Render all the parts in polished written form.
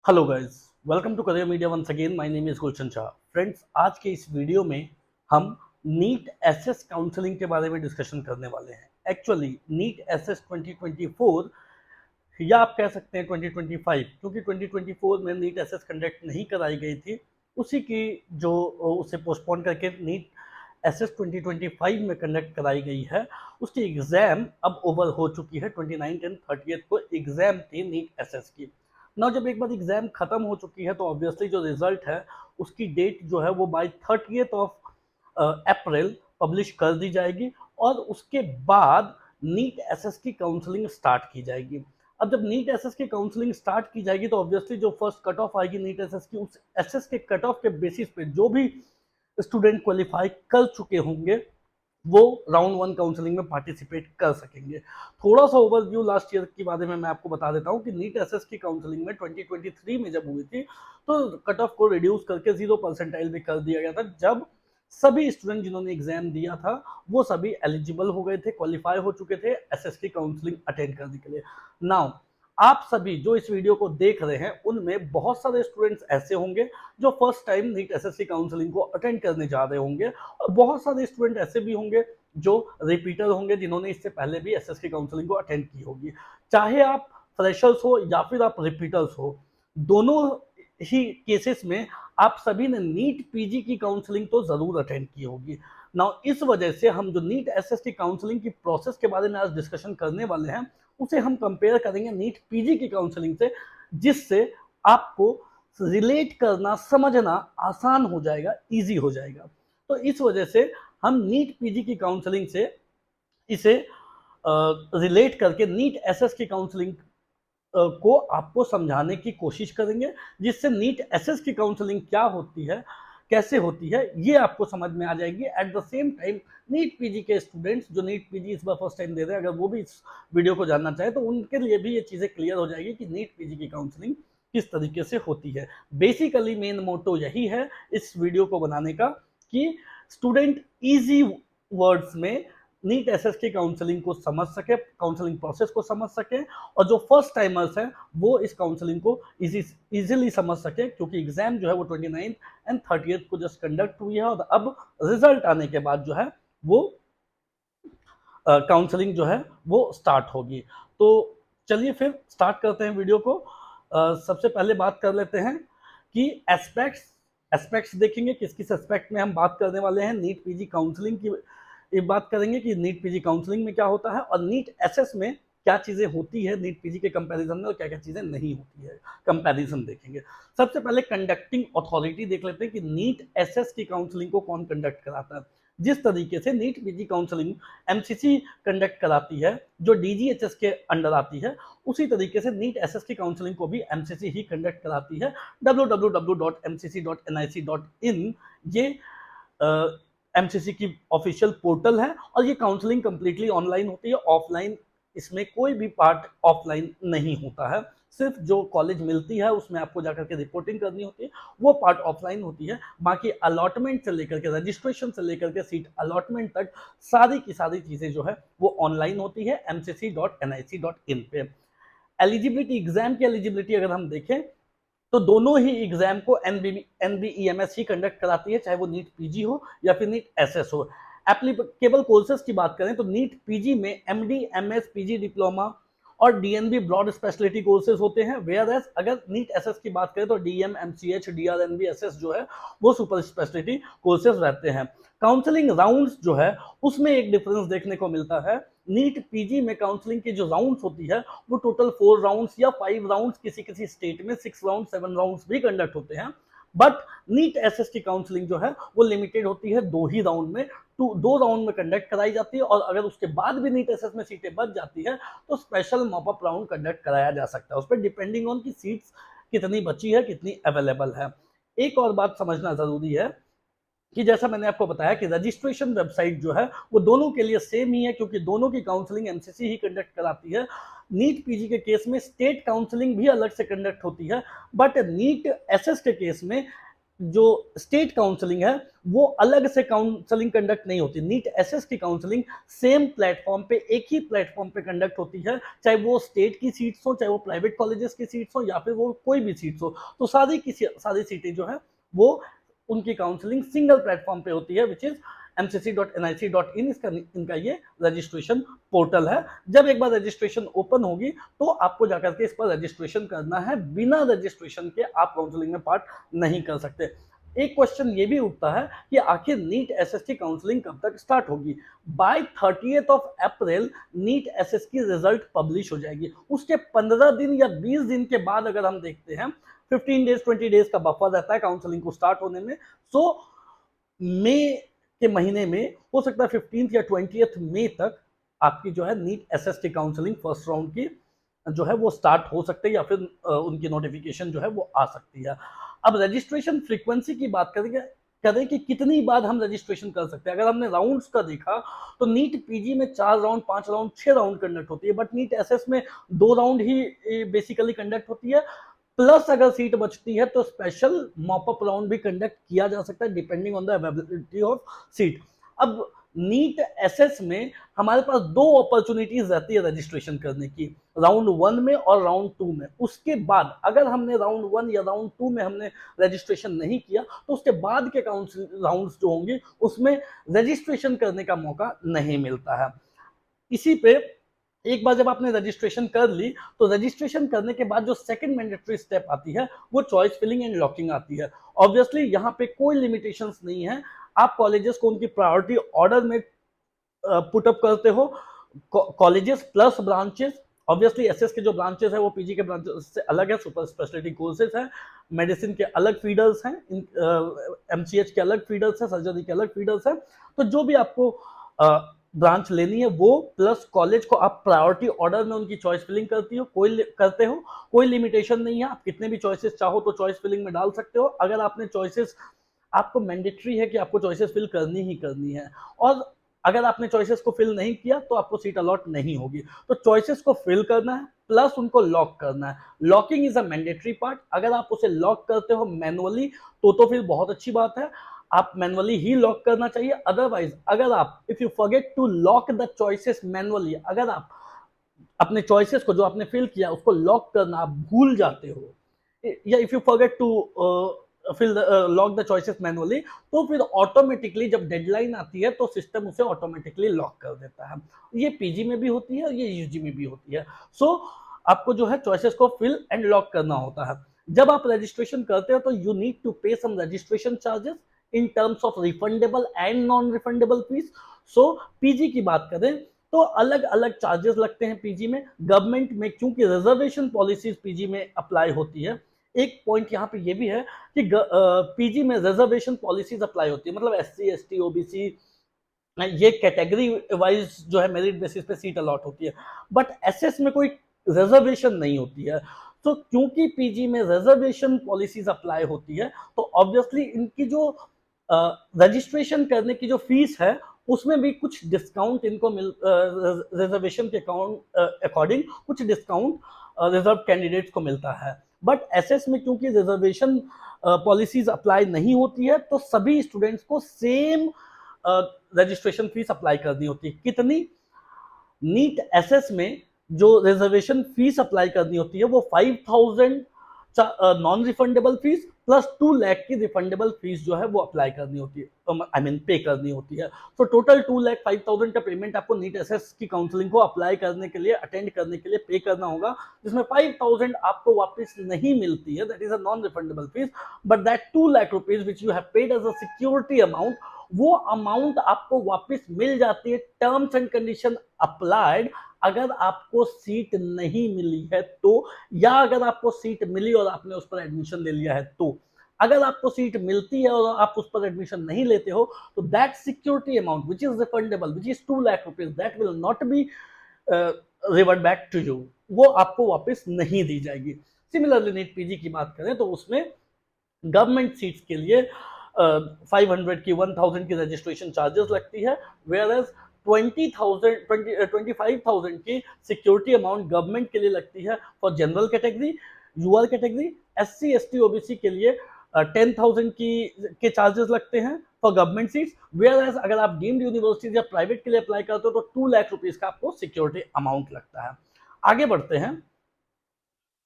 Hello guys, welcome to career media once again. My name is Gulshan Shah. Friends, आज के इस video में हम नीट एसएस काउंसलिंग के बारे में डिस्कशन करने वाले हैं। एक्चुअली नीट एसएस 2024 या आप कह सकते हैं 2025, क्योंकि 2024 में नीट एसएस कंडक्ट नहीं कराई गई थी, उसी की जो उसे पोस्टपोन करके नीट एसएस 2025 में कंडक्ट कराई गई है। उसकी एग्जाम अब ओवर हो चुकी है। 29 एंड 30 को एग्जाम थी नीट एसएस की। ना जब एक बार एग्जाम खत्म हो चुकी है तो ऑब्वियसली जो रिजल्ट है उसकी डेट जो है वो bye 30th of April publish कर दी जाएगी और उसके बाद नीट एसएस की काउंसलिंग स्टार्ट की जाएगी। अब जब नीट एसएस की काउंसलिंग स्टार्ट की जाएगी तो ऑब्वियसली जो फर्स्ट कट ऑफ आएगी नीट एसएस की, उस एसएस के कट ऑफ के बेसिस पे जो भी स्टूडेंट क्वालिफाई कर चुके होंगे वो राउंड वन काउंसलिंग में पार्टिसिपेट कर सकेंगे। थोड़ा सा ओवरव्यू लास्ट ईयर के बारे में मैं आपको बता देता हूं कि नीट एसएस की काउंसलिंग में 2023 में जब हुई थी तो कट ऑफ को रिड्यूस करके 0% भी कर दिया गया था, जब सभी स्टूडेंट जिन्होंने एग्जाम दिया था वो सभी एलिजिबल हो गए थे, क्वालिफाई हो चुके थे एसएस की काउंसलिंग अटेंड करने के लिए। नाउ आप सभी जो इस वीडियो को देख रहे हैं उनमें बहुत सारे स्टूडेंट्स ऐसे होंगे जो first time NEET SSC counselling को अटेंड करने जा रहे होंगे, और बहुत सारे स्टूडेंट ऐसे भी होंगे जो रिपीटर होंगे जिन्होंने इससे पहले भी एसएससी काउंसलिंग को अटेंड की होगी। चाहे आप फ्रेशर्स हो या फिर आप रिपीटर्स हो, दोनों ही केसेस में आप सभी ने नीट पीजी की काउंसलिंग तो जरूर अटेंड की होगी। नाउ इस वजह से हम जो नीट एसएस की काउंसलिंग की प्रोसेस के बारे में आज डिस्कशन करने वाले हैं उसे हम कंपेयर करेंगे नीट पीजी की काउंसलिंग से, जिससे आपको रिलेट करना समझना आसान हो जाएगा, इजी हो जाएगा। तो इस वजह से हम नीट पीजी की काउंसलिंग से इसे रिलेट करके नीट एसएस की काउंसलिंग को आपको समझाने की कोशिश करेंगे, जिससे नीट एसएस की काउंसलिंग क्या होती है, कैसे होती है, ये आपको समझ में आ जाएगी। At the same time NEET PG के स्टूडेंट्स जो नीट पीजी इस बार फर्स्ट टाइम दे रहे हैं, अगर वो भी इस वीडियो को जानना चाहे तो उनके लिए भी ये चीज़ें क्लियर हो जाएगी कि नीट पीजी की काउंसलिंग किस तरीके से होती है। बेसिकली मेन मोटो यही है इस वीडियो को बनाने का कि स्टूडेंट ईजी वर्ड्स में नीट एसएस की काउंसलिंग को समझ सके, काउंसलिंग प्रोसेस को समझ सके, और जो फर्स्ट टाइमर्स हैं वो इस काउंसलिंग को इजीली समझ सके, क्योंकि एग्जाम जो है वो 29 एंड 30 को जस्ट कंडक्ट हुई है और अब रिजल्ट आने के बाद जो है वो काउंसलिंग जो है वो स्टार्ट होगी। तो चलिए फिर स्टार्ट करते हैं वीडियो को। सबसे पहले बात कर लेते हैं कि एस्पेक्ट्स देखेंगे, किस किस एस्पेक्ट में हम बात करने वाले हैं। नीट पीजी काउंसलिंग की बात करेंगे कि नीट पीजी काउंसलिंग में क्या होता है और नीट एसएस में क्या चीज़ें होती है नीट पीजी के कंपैरिजन में और क्या क्या चीज़ें नहीं होती है, कंपैरिजन देखेंगे। सबसे पहले कंडक्टिंग अथॉरिटी देख लेते हैं कि नीट एसएस की काउंसलिंग को कौन कंडक्ट कराता है। जिस तरीके से NEET PG counselling MCC conduct कराती है जो डीजीएचएस के अंडर आती है, उसी तरीके से नीट एसएस की काउंसलिंग को भी एमसीसी ही कंडक्ट कराती है। www.mcc.nic.in ये एमसीसी की ऑफिशियल पोर्टल है और ये काउंसलिंग कंप्लीटली ऑनलाइन होती है, ऑफलाइन इसमें कोई भी पार्ट ऑफलाइन नहीं होता है। सिर्फ जो कॉलेज मिलती है उसमें आपको जाकर के रिपोर्टिंग करनी होती है, वो पार्ट ऑफलाइन होती है। बाकी अलॉटमेंट से लेकर के रजिस्ट्रेशन से लेकर के सीट अलॉटमेंट तक सारी की सारी चीज़ें जो है वो ऑनलाइन होती है mcc.nic.in पे। एलिजिबिलिटी, एग्जाम की एलिजिबिलिटी अगर हम देखें तो दोनों ही एग्जाम को एनबीईएमएस ही कंडक्ट कराती है, चाहे वो नीट पीजी हो या फिर नीट एसएस हो। एप्लीकेबल कोर्सेज की बात करें तो नीट पीजी में एमडी, एमएस, पीजी डिप्लोमा और डीएनबी ब्रॉड स्पेशलिटी कोर्सेज होते हैं। वेयर एज अगर नीट एसएस की बात करें तो डीएम, एमसीएच, डीआरएनबी, एसएस जो है वो सुपर स्पेशलिटी कोर्सेज रहते हैं। काउंसलिंग राउंड्स जो है उसमें एक डिफरेंस देखने को मिलता है। नीट पीजी में काउंसलिंग की जो राउंड्स होती है वो टोटल 4 राउंड्स या 5 राउंड्स, किसी किसी स्टेट में 6 राउंड, 7 राउंड्स भी कंडक्ट होते हैं। बट नीट एसएस की काउंसलिंग जो है वो लिमिटेड होती है 2 ही राउंड में, 2 राउंड में कंडक्ट कराई जाती है, और अगर उसके बाद भी नीट एसएस में सीटें बच जाती है तो स्पेशल मॉपअप राउंड कंडक्ट कराया जा सकता है, उस पर डिपेंडिंग ऑन की सीट्स कितनी बची है, कितनी अवेलेबल है। एक और बात समझना जरूरी है कि जैसा मैंने आपको बताया कि रजिस्ट्रेशन वेबसाइट जो है वो दोनों के लिए सेम ही है, क्योंकि दोनों की काउंसलिंग एमसीसी ही कंडक्ट कराती है। नीट पीजी के केस में स्टेट काउंसलिंग भी अलग से कंडक्ट होती है, बट नीट एसएस के केस में जो स्टेट काउंसलिंग है वो अलग से काउंसलिंग कंडक्ट नहीं होती। नीट एसएस की काउंसलिंग सेम प्लेटफॉर्म पे, एक ही प्लेटफॉर्म पे कंडक्ट होती है, चाहे वो स्टेट की सीट्स हो, चाहे वो प्राइवेट कॉलेजेस की सीट्स हो, या फिर वो कोई भी सीट्स हो। तो सारी सीटें जो है वो उनकी काउंसलिंग सिंगल प्लेटफॉर्म पे होती है, विच इज mcc.nic.in। इनका ये रजिस्ट्रेशन पोर्टल है। जब एक बार रजिस्ट्रेशन ओपन होगी तो आपको जाकर के इस पर रजिस्ट्रेशन करना है। बिना रजिस्ट्रेशन के आप काउंसलिंग में पार्ट नहीं कर सकते। एक क्वेश्चन ये भी उठता है कि आखिर नीट एसएस काउंसलिंग कब तक स्टार्ट होगी। By 30th of April NEET SS की रिजल्ट पब्लिश हो जाएगी। उसके 15 दिन या 20 दिन के बाद अगर हम देखते हैं, 15 डेज 20 डेज का बफर रहता है काउंसलिंग को स्टार्ट होने में। सो मई के महीने में हो सकता है 15 या 20 मई तक आपकी जो है नीट एसएस की काउंसलिंग फर्स्ट राउंड की जो है वो स्टार्ट हो सकते हैं, या फिर उनकी नोटिफिकेशन जो है वो आ सकती है। अब रजिस्ट्रेशन फ्रीक्वेंसी की बात करें कि कितनी बार हम रजिस्ट्रेशन कर सकते हैं। अगर हमने राउंड्स का देखा तो नीट पीजी में 4 राउंड, 5 राउंड, 6 राउंड कंडक्ट होती है, बट नीट एसएस में 2 राउंड ही बेसिकली कंडक्ट होती है। प्लस अगर सीट बचती है तो स्पेशल मॉपअप राउंड भी कंडक्ट किया जा सकता है depending on the availability of seat. अब नीट एसएस में हमारे पास 2 अपॉर्चुनिटीज रहती है रजिस्ट्रेशन करने की, राउंड 1 में और राउंड 2 में। उसके बाद अगर हमने राउंड 1 या राउंड 2 में हमने रजिस्ट्रेशन नहीं किया तो उसके बाद के राउंड्स जो होंगे उसमें रजिस्ट्रेशन करने का मौका नहीं मिलता है। इसी पे एक बार जब आपने रजिस्ट्रेशन कर ली तो रजिस्ट्रेशन करने के बाद जो सेकंड मैंडेटरी स्टेप आती है वो चॉइस फिलिंग एंड लॉकिंग आती है। ऑब्वियसली यहाँ पे कोई लिमिटेशंस नहीं है, आप कॉलेजेस को उनकी प्रायोरिटी ऑर्डर में पुटअप करते हो। Colleges plus branches, obviously SS के जो ब्रांचेस है वो पीजी के ब्रांचेस से अलग है, सुपर स्पेशलिटी कोर्सेज है, मेडिसिन के अलग फीडर्स हैं, एमसीएच के अलग फीडर्स हैं, सर्जरी के अलग फीडर्स हैं। तो जो भी आपको ब्रांच लेनी है वो प्लस कॉलेज को आप प्रायोरिटी ऑर्डर में उनकी चॉइस फिलिंग करते हो। कोई लिमिटेशन नहीं है, आप कितने भी चॉइसेस चाहो तो चॉइस फिलिंग में डाल सकते हो। अगर आपने चॉइसेस, आपको मैंडेटरी है कि आपको चॉइसेस फिल करनी ही करनी है, और अगर आपने चॉइसेस को फिल नहीं किया तो आपको सीट अलॉट नहीं होगी। तो चॉइसेस को फिल करना है प्लस उनको लॉक करना है। Locking is a mandatory part. अगर आप उसे लॉक करते हो मैनुअली तो फिर बहुत अच्छी बात है, आप मैनुअली ही लॉक करना चाहिए। अदरवाइज अगर आप if you forget to lock the choices manually, अगर आप अपने चॉइसेस को जो आपने फिल किया उसको लॉक करना आप भूल जाते हो, या if you forget to fill lock the choices manually, तो फिर ऑटोमेटिकली जब डेडलाइन आती है तो सिस्टम उसे ऑटोमेटिकली लॉक कर देता है। ये पीजी में भी होती है और ये यूजी में भी होती है। सो आपको जो है चॉइसेस को फिल एंड लॉक करना होता है। जब आप रजिस्ट्रेशन करते हो तो you need to pay some registration charges in terms of refundable and non refundable fees. So PG की बात करें तो अलग अलग चार्जेस लगते हैं पीजी में। गवर्नमेंट में क्योंकि रिजर्वेशन पॉलिसीज पीजी में अप्लाई होती है, एक पॉइंट यहाँ पे ये भी है कि पीजी में रिजर्वेशन पॉलिसीज अप्लाई होती है, मतलब एससी एसटी ओबीसी ये कैटेगरी वाइज जो है मेरिट बेसिस पे सीट अलॉट होती है। बट एसएस में कोई रिजर्वेशन नहीं होती है। तो क्योंकि पीजी में रिजर्वेशन पॉलिसीज अप्लाई होती है तो ऑब्वियसली इनकी जो रजिस्ट्रेशन करने की जो फीस है उसमें भी कुछ डिस्काउंट इनको रिजर्वेशन के अकॉर्डिंग कुछ डिस्काउंट रिजर्व कैंडिडेट्स को मिलता है। बट एसएस में क्योंकि रिजर्वेशन पॉलिसीज अप्लाई नहीं होती है तो सभी स्टूडेंट्स को सेम रजिस्ट्रेशन फीस अप्लाई करनी होती है। कितनी? नीट एसएस में जो रिजर्वेशन फीस अप्लाई करनी होती है वो 5000 non refundable fees plus 2 lakh की रिफंडेबल फीस जो है वो अप्लाई करनी होती है, पे करनी होती है। तो टोटल 2,05,000 का पेमेंट आपको नीट एसएस की काउंसलिंग को अप्लाई करने के लिए, अटेंड करने के लिए पे करना होगा, जिसमें 5,000 आपको वापस नहीं मिलती है, that is a non refundable fees. But that 2 lakh rupees which you have paid as a security amount, वो अमाउंट आपको वापस मिल जाती है। टर्म्स एंड कंडीशन अप्लाइड अगर आपको सीट नहीं मिली है तो, या अगर आपको सीट मिली और आपने उस पर एडमिशन ले लिया है तो। अगर आपको सीट मिलती है और आप उस पर एडमिशन नहीं लेते हो तो that security amount which is refundable which is 2 lakh rupees that will not be revert back to you, वो आपको वापस नहीं दी जाएगी। सिमिलरली नीट पीजी की बात करें तो उसमें गवर्नमेंट सीट्स के लिए 500 की 1000 की रजिस्ट्रेशन चार्जेस लगती है, वेयर एज 25,000 की सिक्योरिटी अमाउंट गवर्नमेंट के लिए लगती है for general category, UR category, SC ST OBC के लिए 10,000 के चार्जेस लगते हैं for government seats, where as अगर आप डीम्ड यूनिवर्सिटीज या प्राइवेट के लिए अप्लाई करते हो तो 2 लाख रुपीज का आपको सिक्योरिटी अमाउंट लगता है। आगे बढ़ते हैं।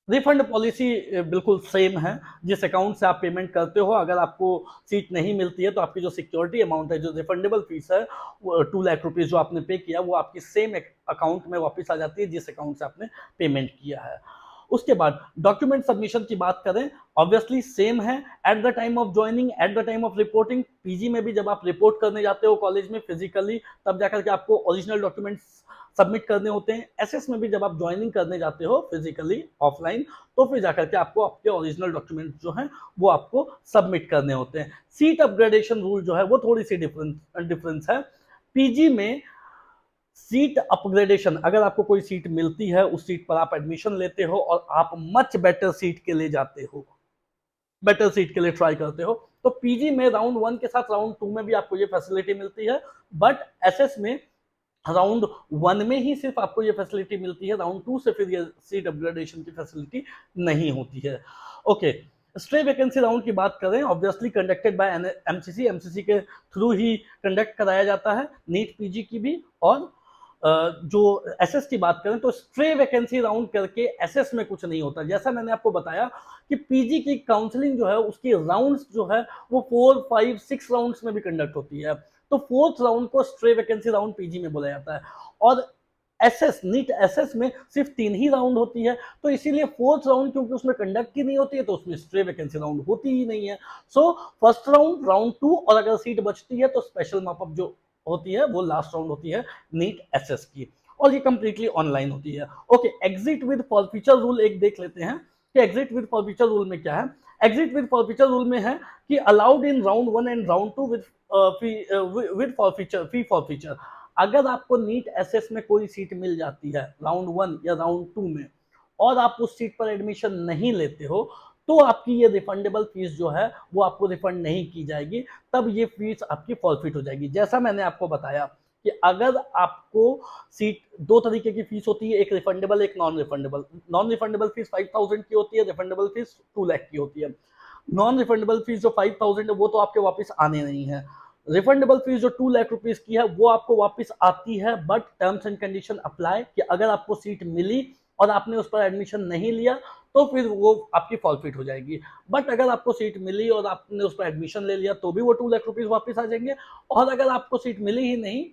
रिफंड पॉलिसी बिल्कुल सेम है, जिस अकाउंट से आप पेमेंट करते हो, अगर आपको सीट नहीं मिलती है तो आपकी जो सिक्योरिटी अमाउंट है, जो रिफंडेबल फीस है, 2 लाख रुपीज जो आपने पे किया वो आपकी सेम अकाउंट में वापस आ जाती है जिस अकाउंट से आपने पेमेंट किया है। उसके बाद डॉक्यूमेंट सबमिशन की बात करें, ऑब्वियसली सेम है। At the time of joining, at the time of reporting, PG में भी जब आप रिपोर्ट करने जाते हो कॉलेज में फिजिकली, तब जाकर के आपको ओरिजिनल डॉक्यूमेंट्स सबमिट करने होते हैं। एसएस में भी जब आप ज्वाइनिंग करने जाते हो फिजिकली ऑफलाइन, तो फिर जाकर के आपको आपके ओरिजिनल डॉक्यूमेंट जो हैं वो आपको सबमिट करने होते हैं। सीट अपग्रेडेशन रूल जो है वो थोड़ी सी डिफरेंस है। पीजी में सीट अपग्रेडेशन, अगर आपको कोई सीट मिलती है उस सीट पर आप एडमिशन लेते हो और आप मच बेटर सीट के लिए जाते हो, बेटर सीट के लिए ट्राई करते हो, तो पीजी में राउंड 1 के साथ राउंड 2 में भी आपको ये फैसिलिटी मिलती है। बट एसएस में राउंड 1 में ही सिर्फ आपको ये फैसिलिटी मिलती है, राउंड 2 से फिर ये सीट अपग्रेडेशन की फैसिलिटी नहीं होती है। ओके, स्ट्रे वैकेंसी राउंड की बात करें, ऑब्वियसली कंडक्टेड बाय एमसीसी के थ्रू ही कंडक्ट कराया जाता है, नीट पीजी की भी। और जो एसएस की बात करें तो स्ट्रे वैकेंसी राउंड करके एसएस में कुछ नहीं होता। जैसा मैंने आपको बताया कि पीजी की काउंसलिंग जो है उसकी राउंड्स जो है वो 4, 5, 6 राउंड्स में भी कंडक्ट होती है, तो 4th राउंड को स्ट्रे वैकेंसी राउंड पीजी में बोला जाता है। और एसएस, नीट एसएस में सिर्फ 3 ही राउंड होती है, तो इसीलिए 4th राउंड क्योंकि उसमें कंडक्ट ही नहीं होती है तो उसमें स्ट्रे वैकेंसी राउंड होती ही नहीं है। सो फर्स्ट राउंड, राउंड 2, और अगर सीट बचती है तो स्पेशल मार्कअप जो होती है वो लास्ट राउंड होती है नीट एसएस की, और ये कंप्लीटली ऑनलाइन होती है। Okay, exit with forfeiture rule एक देख लेते हैं कि एग्जिट विद फॉरफीचर रूल में क्या है। एग्जिट विद फॉरफीचर रूल में है कि allowed in round 1 and round 2 with forfeiture, fee forfeiture. अगर आपको नीट एसएस में कोई सीट मिल जाती है राउंड 1 या राउंड 2 में और आप उस सीट पर एडमिशन नहीं लेते हो, तो आपकी ये रिफंडेबल फीस जो है वो आपको रिफंड नहीं की जाएगी, तब ये फीस आपकी फॉरफिट हो जाएगी। जैसा मैंने आपको बताया कि अगर आपको सीट, 2 तरीके की फीस होती है, एक रिफंडेबल एक non refundable. Non refundable fees 5,000 की होती है, रिफंडेबल फीस 2 लाख की होती है। नॉन रिफंडेबल फीस जो 5,000 है वो तो आपके वापस आने नहीं है। रिफंडेबल फीस जो 2 लाख रुपीस की है वो आपको वापस आती है, but terms and condition apply कि अगर आपको सीट मिली और आपने उस पर एडमिशन नहीं लिया तो फिर वो आपकी फॉरफिट हो जाएगी। बट अगर आपको सीट मिली और आपने उस पर एडमिशन ले लिया तो भी वो 2 लाख रुपीस वापस आ जाएंगे, और अगर आपको सीट मिली ही नहीं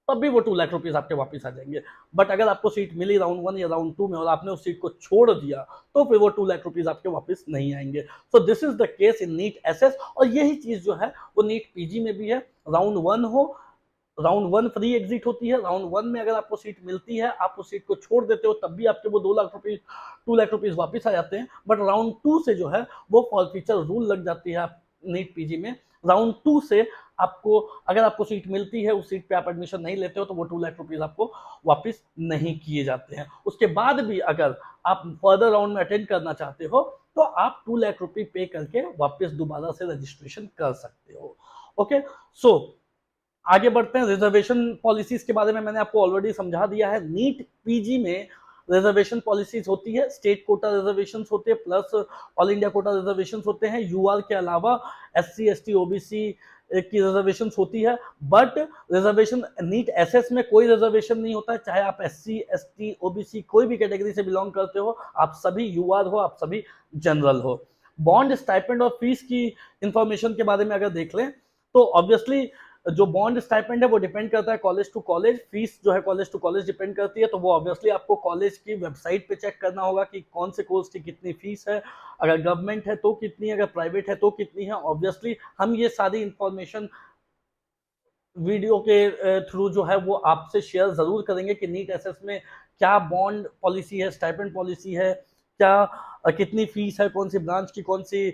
तब भी वो 2 लाख रुपीस आपके वापस आ जाएंगे। बट अगर आपको सीट मिली राउंड 1 या राउंड 2 में और आपने उस सीट को छोड़ दिया तो फिर वो 2 लाख रुपीस आपके वापस नहीं आएंगे। So this is the case in NEET SS, और यही चीज जो है वो नीट पीजी में भी है। राउंड 1 हो, राउंड 1 फ्री एग्जिट होती है, राउंड 1 में अगर आपको सीट मिलती है, आप उस सीट को छोड़ देते हो तब भी आपके वो 2 लाख रुपीस वापस आ जाते हैं। बट राउंड 2 से जो है वो फॉरफीचर रूल लग जाती है आप नीट पीजी में। राउंड 2 से आपको, अगर आपको सीट मिलती है, उस सीट पे आप एडमिशन नहीं लेते हो तो वो 2 लाख रुपीस आपको वापस नहीं किए जाते हैं। उसके बाद भी अगर आप फर्दर राउंड में अटेंड करना चाहते हो तो आप 2 लाख रुपये पे करके वापस दोबारा से रजिस्ट्रेशन कर सकते हो। ओके, सो आगे बढ़ते हैं। रिजर्वेशन पॉलिसीज के बारे में मैंने आपको ऑलरेडी समझा दिया है। नीट पीजी में रिजर्वेशन पॉलिसीज होती है, स्टेट कोटा रिजर्वेशन होते हैं plus all India quota reservation होते हैं। यूआर के अलावा एससी, एसटी, ओबीसी की रिजर्वेशन होती है। बट रिजर्वेशन नीट एसएस में कोई रिजर्वेशन नहीं होता है, चाहे आप एससी, एसटी, ओबीसी कोई भी कैटेगरी से बिलोंग करते हो, आप सभी यूआर हो, आप सभी जनरल हो। बॉन्ड, स्टाइपेंड और फीस की इंफॉर्मेशन के बारे में अगर देख लें तो ऑब्वियसली जो बॉन्ड स्टाइपेंड है वो डिपेंड करता है कॉलेज टू कॉलेज, फीस जो है कॉलेज टू कॉलेज डिपेंड करती है, तो वो ऑब्वियसली आपको कॉलेज की वेबसाइट पे चेक करना होगा कि कौन से कोर्स की कितनी फीस है, अगर गवर्नमेंट है तो कितनी, अगर प्राइवेट है तो कितनी है। ऑब्वियसली हम ये सारी इंफॉर्मेशन वीडियो के थ्रू जो है वो आपसे शेयर जरूर करेंगे कि नीट एसएस में क्या बॉन्ड पॉलिसी है, स्टाइपेंड पॉलिसी है, क्या कितनी फीस है, कौन सी ब्रांच की, कौन सी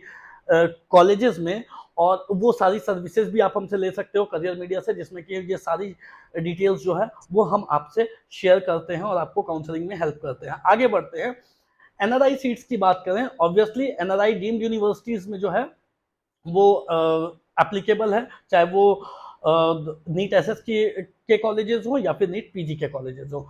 कॉलेजेस में, और वो सारी सर्विसेज भी आप हमसे ले सकते हो करियर मीडिया से, जिसमें कि ये सारी डिटेल्स जो है वो हम आपसे शेयर करते हैं और आपको काउंसलिंग में हेल्प करते हैं। आगे बढ़ते हैं। एनआरआई सीट्स की बात करें, ऑब्वियसली एनआरआई डीम्ड यूनिवर्सिटीज में जो है वो एप्लीकेबल है, चाहे वो नीट एसएस के कॉलेजेस हो या फिर नीट पीजी के कॉलेजेस हो।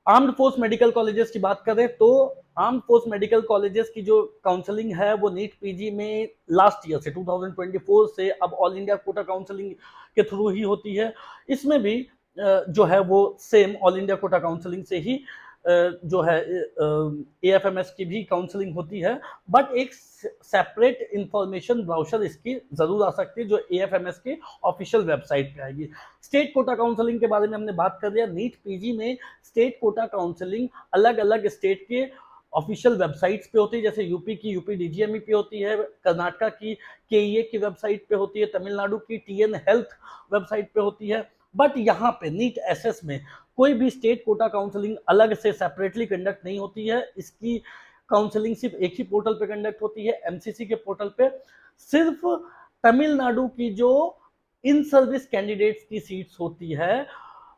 आर्म्ड फोर्स मेडिकल कॉलेजेस की बात करें तो आर्म फोर्स मेडिकल कॉलेजेस की जो काउंसलिंग है वो नीट पीजी में लास्ट ईयर से 2024 से अब ऑल इंडिया कोटा काउंसलिंग के थ्रू ही होती है। इसमें भी जो है वो same all India quota counselling से ही जो है एएफएमएस की भी काउंसलिंग होती है, बट एक सेपरेट इंफॉर्मेशन ब्राउचर इसकी जरूर आ सकती है जो एएफएमएस के ऑफिशियल वेबसाइट पे आएगी। स्टेट कोटा काउंसलिंग के बारे में हमने बात कर लिया। नीट पीजी में स्टेट कोटा काउंसलिंग अलग अलग स्टेट के ऑफिशियल वेबसाइट्स पे होती है, जैसे यूपी की यूपी डीजीएमई पे होती है, कर्नाटका की केईए की वेबसाइट पे होती है, तमिलनाडु की टीएन हेल्थ वेबसाइट पे होती है। बट यहाँ पे नीट एसएस में कोई भी स्टेट कोटा काउंसलिंग अलग से सेपरेटली कंडक्ट नहीं होती है। इसकी काउंसलिंग सिर्फ एक ही पोर्टल पे कंडक्ट होती है, एमसीसी के पोर्टल पे। सिर्फ तमिलनाडु की जो इन सर्विस कैंडिडेट्स की सीट्स होती है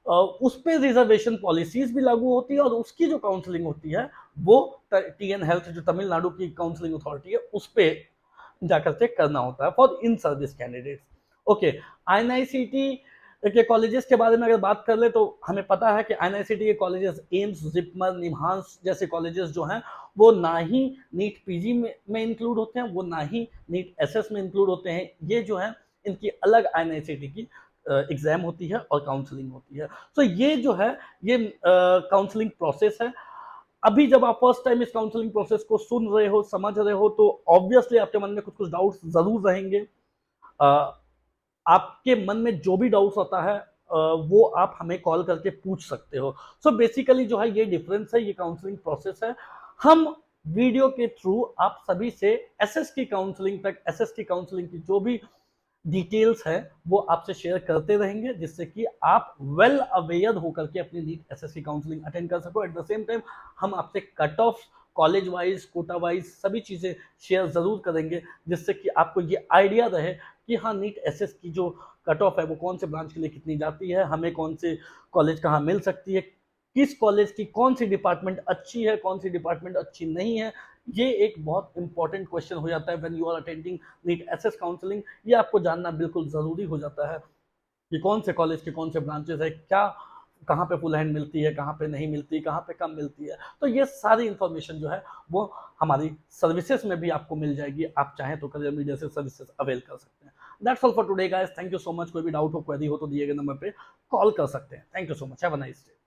उस पे रिजर्वेशन पॉलिसीज भी लागू होती है, और उसकी जो काउंसलिंग होती है वो टीएन हेल्थ जो तमिलनाडु की काउंसलिंग अथॉरिटी है उस पे जाकर के करना होता है for in service candidates. Okay, INICET के कॉलेजेस के बारे में अगर बात कर ले तो हमें पता है कि आईएनआईसीटी के कॉलेजेस एम्स, जिपमर, निम्हांस जैसे कॉलेजेस जो हैं वो ना ही नीट पीजी में इंक्लूड होते हैं, वो ना ही नीट एसएस में इंक्लूड होते हैं। ये जो है इनकी अलग आईएनआईसीटी की एग्जाम होती है और काउंसलिंग होती है। तो ये जो है ये काउंसलिंग प्रोसेस है। अभी जब आप फर्स्ट टाइम इस काउंसलिंग प्रोसेस को सुन रहे हो, समझ रहे हो, तो ऑब्वियसली आपके मन में कुछ कुछ डाउट्स जरूर रहेंगे। आपके मन में जो भी डाउट्स आता है वो आप हमें कॉल करके पूछ सकते हो। सो बेसिकली जो है ये डिफरेंस है, ये काउंसलिंग प्रोसेस है। हम वीडियो के थ्रू आप सभी से एसएस की काउंसलिंग तक, एसएस की काउंसलिंग की जो भी डिटेल्स है वो आपसे शेयर करते रहेंगे, जिससे कि आप वेल अवेयर होकर के अपनी नीट एसएस की काउंसलिंग अटेंड कर सको। एट द सेम टाइम हम आपसे cut off, college wise, quota wise सभी चीज़ें शेयर ज़रूर करेंगे, जिससे कि आपको ये आइडिया रहे कि हाँ नीट एसएस की जो कट ऑफ है वो कौन से ब्रांच के लिए कितनी जाती है, हमें कौन से कॉलेज कहाँ मिल सकती है, किस कॉलेज की कौन सी डिपार्टमेंट अच्छी है, कौन सी डिपार्टमेंट अच्छी नहीं है। ये एक बहुत इंपॉर्टेंट क्वेश्चन हो जाता है when you are attending NEET SS counselling. ये आपको जानना बिल्कुल ज़रूरी हो जाता है कि कौन से कॉलेज के कौन से ब्रांचेस है, क्या कहाँ पे फुल हैंड मिलती है, कहाँ पे नहीं मिलती, कहाँ पे कम मिलती है। तो ये सारी इन्फॉर्मेशन जो है वो हमारी सर्विसेज में भी आपको मिल जाएगी। आप चाहें तो करियर मीडिया से सर्विसेज अवेल कर सकते हैं। That's all for today guys, thank you so much. कोई भी डाउट हो, क्वेरी हो तो दिए गए नंबर पे कॉल कर सकते हैं। Thank you so much, have a nice day.